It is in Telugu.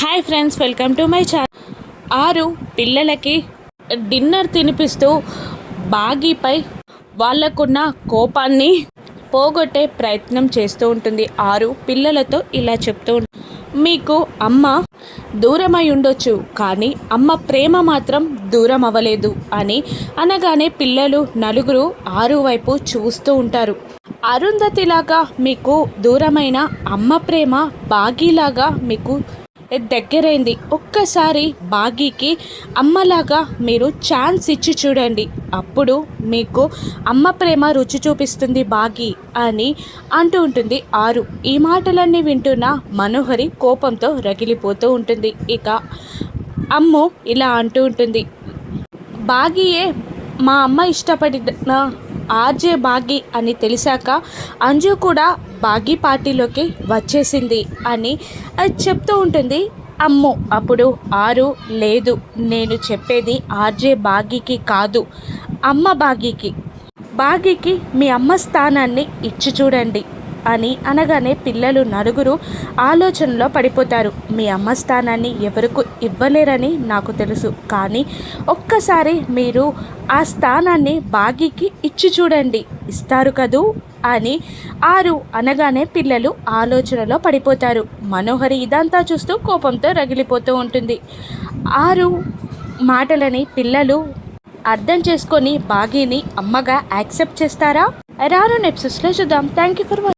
Hi friends, welcome to my channel. ఆరు పిల్లలకి డిన్నర్ తినిపిస్తూ బాగీపై వాళ్ళకున్న కోపాన్ని పోగొట్టే ప్రయత్నం చేస్తూ ఉంటుంది. ఆరు పిల్లలతో ఇలా చెప్తూ ఉంటుంది, మీకు అమ్మ దూరమై ఉండొచ్చు, కానీ అమ్మ ప్రేమ మాత్రం దూరం అవ్వలేదు అని అనగానే పిల్లలు నలుగురు ఆరు వైపు చూస్తూ ఉంటారు. అరుంధతిలాగా మీకు దూరమైన అమ్మ ప్రేమ బాగీలాగా మీకు దగ్గరైంది. ఒక్కసారి బాగీకి అమ్మలాగా మీరు ఛాన్స్ ఇచ్చి చూడండి, అప్పుడు మీకు అమ్మ ప్రేమ రుచి చూపిస్తుంది బాగీ అని అంటూ ఉంటుంది ఆరు. ఈ మాటలన్నీ వింటున్న మనోహరి కోపంతో రగిలిపోతూ ఉంటుంది. ఇక అమ్ము ఇలా అంటూ ఉంటుంది, బాగీయే మా అమ్మ ఇష్టపడిన ఆర్జే బాగీ అని తెలిసాక అంజు కూడా బాగీ పార్టీలోకి వచ్చేసింది అని చెప్తూ ఉంటుంది అమ్ము. అప్పుడు ఆరు, లేదు, నేను చెప్పేది ఆర్జే బాగీకి కాదు, అమ్మ బాగీకి మీ అమ్మ స్థానాన్ని ఇచ్చి చూడండి అని అనగానే పిల్లలు నలుగురు ఆలోచనలో పడిపోతారు. మీ అమ్మ స్థానాన్ని ఎవరికి ఇవ్వలేరని నాకు తెలుసు, కానీ ఒక్కసారి మీరు ఆ స్థానాన్ని బాగీకి ఇచ్చి చూడండి, ఇస్తారు కదూ అని ఆరు అనగానే పిల్లలు ఆలోచనలో పడిపోతారు. మనోహరి ఇదంతా చూస్తూ కోపంతో రగిలిపోతూ ఉంటుంది. ఆరు మాటలని పిల్లలు అర్థం చేసుకొని బాగీని అమ్మగా యాక్సెప్ట్ చేస్తారా? రాను ఎపిసోడ్స్లో చూద్దాం. Thank you for watching.